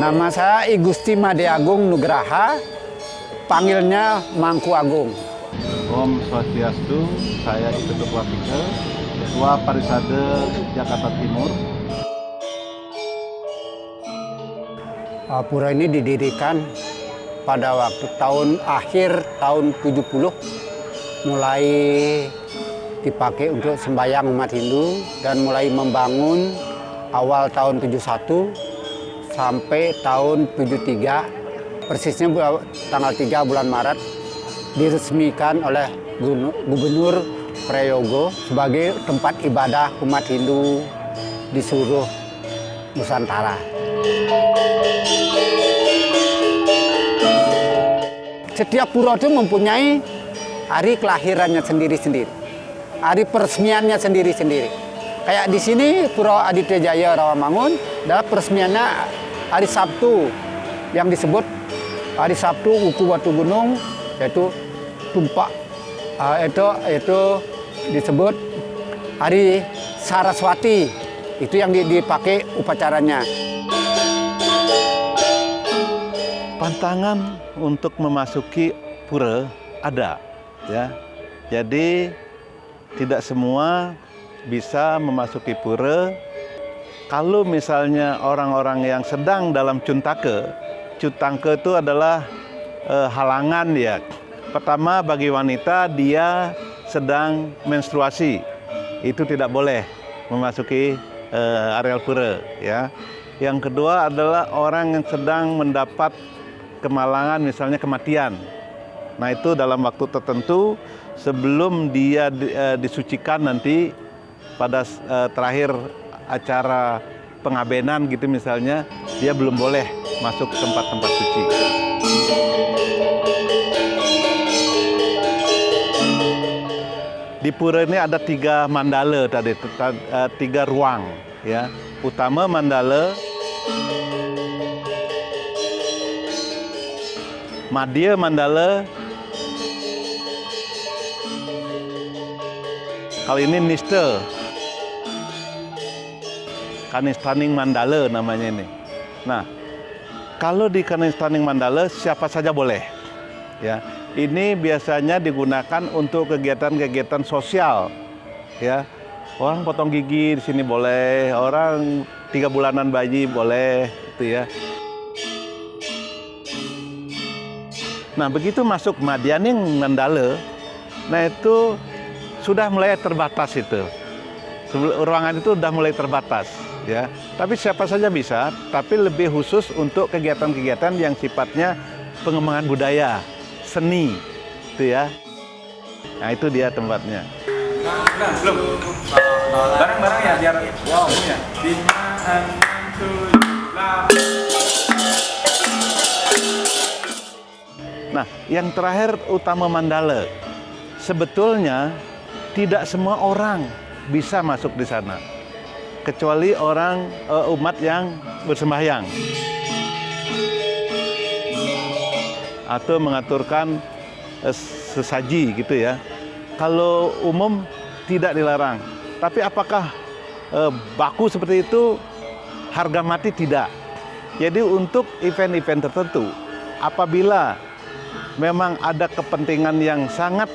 Nama saya I Gusti Made Agung Nugraha, panggilnya Mangku Agung. Om Swastiastu, saya Ketua Wakil Ketua Parisade Jakarta Timur. Pura ini didirikan pada waktu akhir tahun 70, mulai dipakai untuk sembahyang umat Hindu dan mulai membangun awal tahun 71 sampai tahun 73, persisnya tanggal 3 bulan Maret diresmikan oleh Gubernur Prayogo sebagai tempat ibadah umat Hindu di seluruh Nusantara. Setiap pura itu mempunyai hari kelahirannya sendiri-sendiri, hari peresmiannya sendiri-sendiri. Kayak di sini Pura Aditya Jaya Rawamangun, dalam peresmiannya hari Sabtu yang disebut hari Sabtu Wuku Batu Gunung, yaitu tumpak, itu disebut hari Saraswati, itu yang dipakai upacaranya. Pantangan untuk memasuki pura ada, ya. Jadi tidak semua bisa memasuki pura. Kalau misalnya orang-orang yang sedang dalam cuntake itu adalah halangan ya. Pertama, bagi wanita dia sedang menstruasi, itu tidak boleh memasuki areal pura, ya. Yang kedua adalah orang yang sedang mendapat kemalangan, misalnya kematian. Nah, itu dalam waktu tertentu sebelum dia disucikan nanti pada terakhir acara pengabenan gitu misalnya, dia belum boleh masuk ke tempat-tempat suci. Di pura ini ada 3 mandala tadi, 3 ruang, ya. Utama mandala, Madhya Mandala, kali ini Nista, Kanistaning Mandala namanya ini. Nah, kalau di Kanistaning Mandala siapa saja boleh, ya. Ini biasanya digunakan untuk kegiatan-kegiatan sosial, ya. Orang potong gigi di sini boleh, orang 3 bulanan bayi boleh, itu ya. Nah, begitu masuk Madhyaning Mandala, nah itu sudah mulai terbatas itu. Ruangan itu sudah mulai terbatas, ya. Tapi siapa saja bisa, tapi lebih khusus untuk kegiatan-kegiatan yang sifatnya pengembangan budaya, seni, itu ya. Nah, itu dia tempatnya. Belum. Barang-barang ya biar wow ya. 5, 6, 7, 8. Nah, yang terakhir utama mandala. Sebetulnya tidak semua orang bisa masuk di sana, kecuali orang umat yang bersembahyang atau mengaturkan sesaji gitu ya. Kalau umum tidak dilarang. Tapi apakah baku seperti itu? Harga mati tidak. Jadi untuk event-event tertentu, apabila memang ada kepentingan yang sangat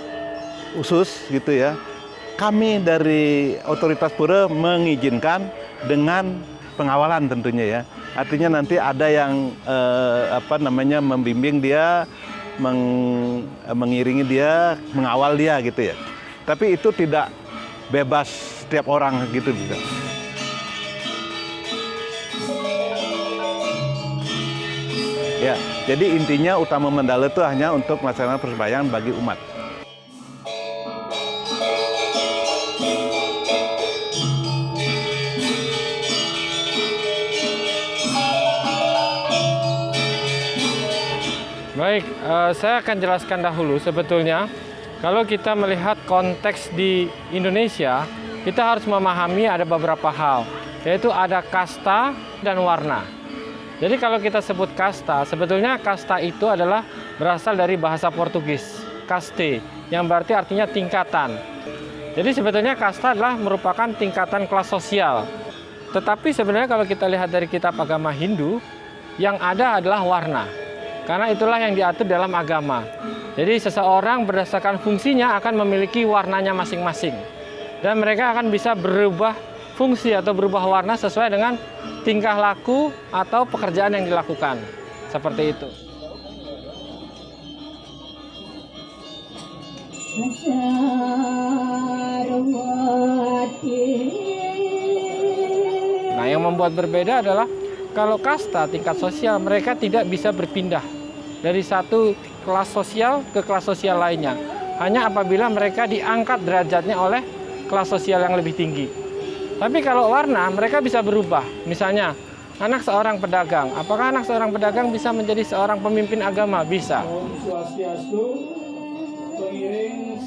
khusus gitu ya, kami dari otoritas pura mengizinkan dengan pengawalan tentunya ya. Artinya nanti ada yang membimbing dia, mengiringi dia, mengawal dia gitu ya. Tapi itu tidak bebas setiap orang gitu juga. Ya, jadi intinya utama mandala itu hanya untuk melaksanakan persembahyaan bagi umat. Baik, saya akan jelaskan dahulu sebetulnya kalau kita melihat konteks di Indonesia, kita harus memahami ada beberapa hal, yaitu ada kasta dan warna. Jadi kalau kita sebut kasta, sebetulnya kasta itu adalah berasal dari bahasa Portugis, caste, yang berarti artinya tingkatan. Jadi sebetulnya kasta adalah merupakan tingkatan kelas sosial. Tetapi sebenarnya kalau kita lihat dari kitab agama Hindu, yang ada adalah warna. Karena itulah yang diatur dalam agama. Jadi seseorang berdasarkan fungsinya akan memiliki warnanya masing-masing. Dan mereka akan bisa berubah fungsi atau berubah warna sesuai dengan tingkah laku atau pekerjaan yang dilakukan. Seperti itu. Nah, yang membuat berbeda adalah kalau kasta tingkat sosial, mereka tidak bisa berpindah dari satu kelas sosial ke kelas sosial lainnya. Hanya apabila mereka diangkat derajatnya oleh kelas sosial yang lebih tinggi. Tapi kalau warna, mereka bisa berubah. Misalnya, anak seorang pedagang. Apakah anak seorang pedagang bisa menjadi seorang pemimpin agama? Bisa. Om Swastiastu, pengiring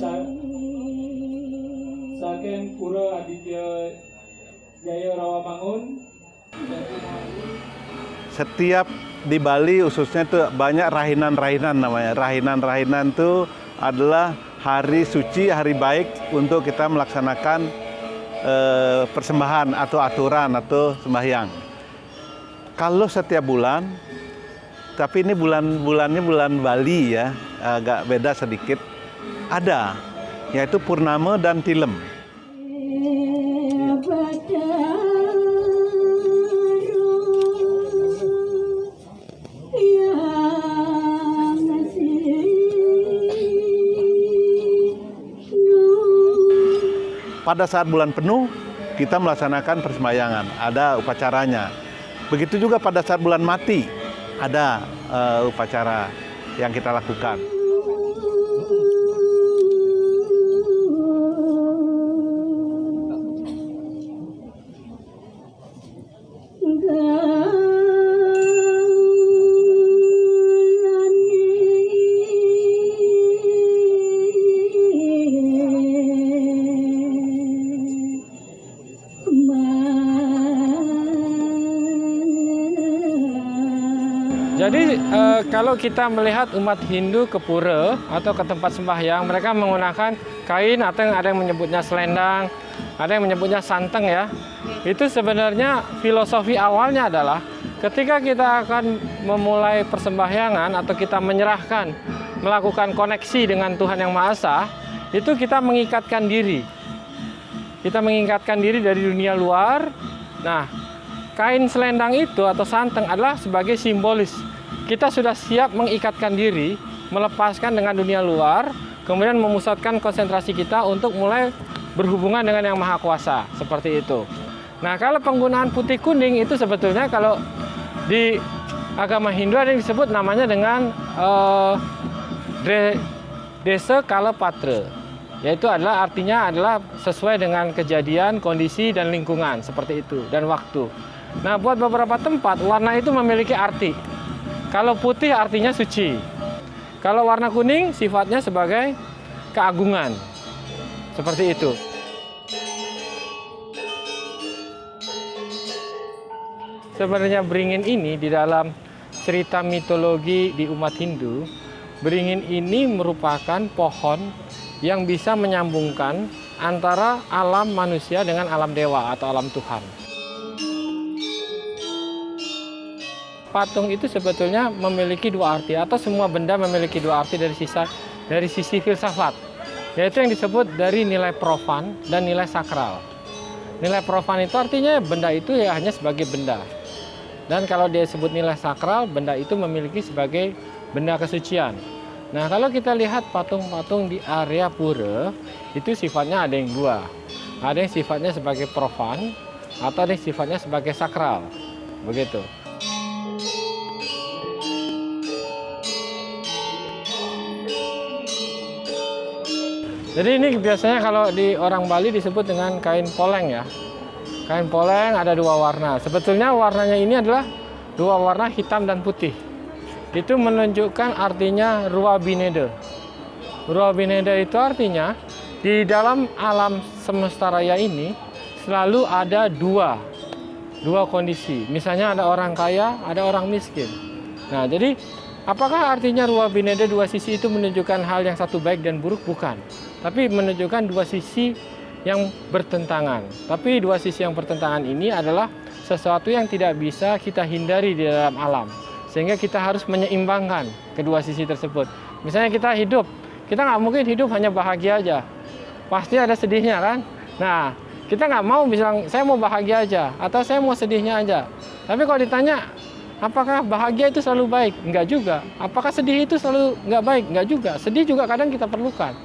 Saken Pura Aditya Jaya Rawamangun. Setiap di Bali khususnya itu banyak rahinan-rahinan namanya. Rahinan-rahinan itu adalah hari suci, hari baik untuk kita melaksanakan persembahan atau aturan atau sembahyang. Kalau setiap bulan, tapi ini bulannya bulan Bali ya, agak beda sedikit. Ada, yaitu Purnama dan Tilem. Pada saat bulan penuh, kita melaksanakan persembahyangan, ada upacaranya. Begitu juga pada saat bulan mati, ada upacara yang kita lakukan. Jadi kalau kita melihat umat Hindu ke pura atau ke tempat sembahyang, mereka menggunakan kain atau ada yang menyebutnya selendang, ada yang menyebutnya santeng ya. Itu sebenarnya filosofi awalnya adalah ketika kita akan memulai persembahyangan atau kita menyerahkan, melakukan koneksi dengan Tuhan Yang Maha Esa, itu kita mengikatkan diri. Kita mengikatkan diri dari dunia luar. Nah, kain selendang itu atau santeng adalah sebagai simbolis. Kita sudah siap mengikatkan diri, melepaskan dengan dunia luar, kemudian memusatkan konsentrasi kita untuk mulai berhubungan dengan Yang Maha Kuasa, seperti itu. Nah, kalau penggunaan putih kuning itu sebetulnya kalau di agama Hindu ada yang disebut namanya dengan Desa Kalapatra, yaitu artinya adalah sesuai dengan kejadian, kondisi, dan lingkungan, seperti itu, dan waktu. Nah, buat beberapa tempat, warna itu memiliki arti. Kalau putih artinya suci. Kalau warna kuning sifatnya sebagai keagungan. Seperti itu. Sebenarnya beringin ini di dalam cerita mitologi di umat Hindu, beringin ini merupakan pohon yang bisa menyambungkan antara alam manusia dengan alam dewa atau alam Tuhan. Patung itu sebetulnya memiliki dua arti, atau semua benda memiliki dua arti dari sisi filsafat, yaitu yang disebut dari nilai profan dan nilai sakral. Nilai profan itu artinya benda itu ya hanya sebagai benda, dan kalau dia sebut nilai sakral, benda itu memiliki sebagai benda kesucian. Nah, kalau kita lihat patung-patung di area pura, itu sifatnya ada yang dua. Ada yang sifatnya sebagai profan, atau ada yang sifatnya sebagai sakral. Begitu. Jadi ini biasanya kalau di orang Bali disebut dengan kain poleng ya. Kain poleng ada dua warna. Sebetulnya warnanya ini adalah dua warna hitam dan putih. Itu menunjukkan artinya Rua Bineda. Rua Bineda itu artinya di dalam alam semesta raya ini selalu ada dua kondisi. Misalnya ada orang kaya, ada orang miskin. Nah, jadi apakah artinya Rua Bineda dua sisi itu menunjukkan hal yang satu baik dan buruk? Bukan. Tapi menunjukkan dua sisi yang bertentangan. Tapi dua sisi yang bertentangan ini adalah sesuatu yang tidak bisa kita hindari di dalam alam. Sehingga kita harus menyeimbangkan kedua sisi tersebut. Misalnya kita hidup, kita nggak mungkin hidup hanya bahagia aja. Pasti ada sedihnya kan? Nah, kita nggak mau bilang, saya mau bahagia aja, atau saya mau sedihnya aja. Tapi kalau ditanya, apakah bahagia itu selalu baik? Enggak juga. Apakah sedih itu selalu nggak baik? Enggak juga. Sedih juga kadang kita perlukan.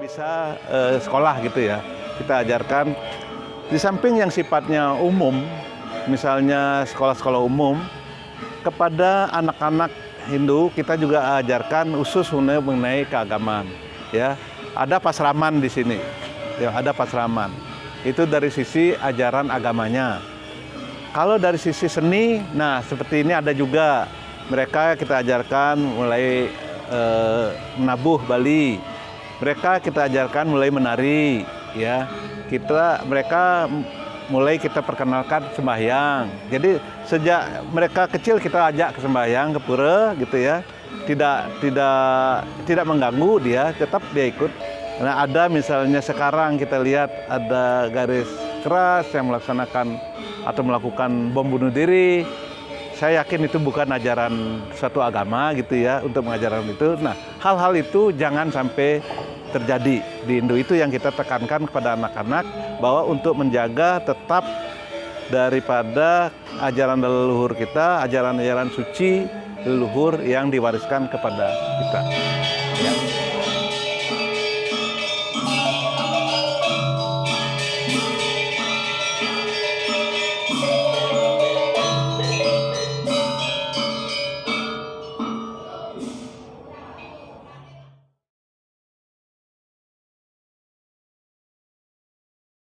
Bisa sekolah gitu ya, kita ajarkan di samping yang sifatnya umum, misalnya sekolah-sekolah umum, kepada anak-anak Hindu kita juga ajarkan khusus mengenai keagamaan. Ya, ada pasraman di sini, ya ada pasraman. Itu dari sisi ajaran agamanya. Kalau dari sisi seni, nah seperti ini ada juga, mereka kita ajarkan mulai menabuh Bali. Mereka kita ajarkan mulai menari, ya. Mereka mulai kita perkenalkan sembahyang. Jadi sejak mereka kecil kita ajak ke sembahyang ke pura, gitu ya. Tidak mengganggu dia, tetap dia ikut. Nah, ada misalnya sekarang kita lihat ada garis keras yang melaksanakan atau melakukan bom bunuh diri. Saya yakin itu bukan ajaran suatu agama gitu ya untuk mengajarkan itu. Nah, hal-hal itu jangan sampai terjadi di Hindu. Itu yang kita tekankan kepada anak-anak bahwa untuk menjaga tetap daripada ajaran leluhur kita, ajaran-ajaran suci leluhur yang diwariskan kepada kita. Ya.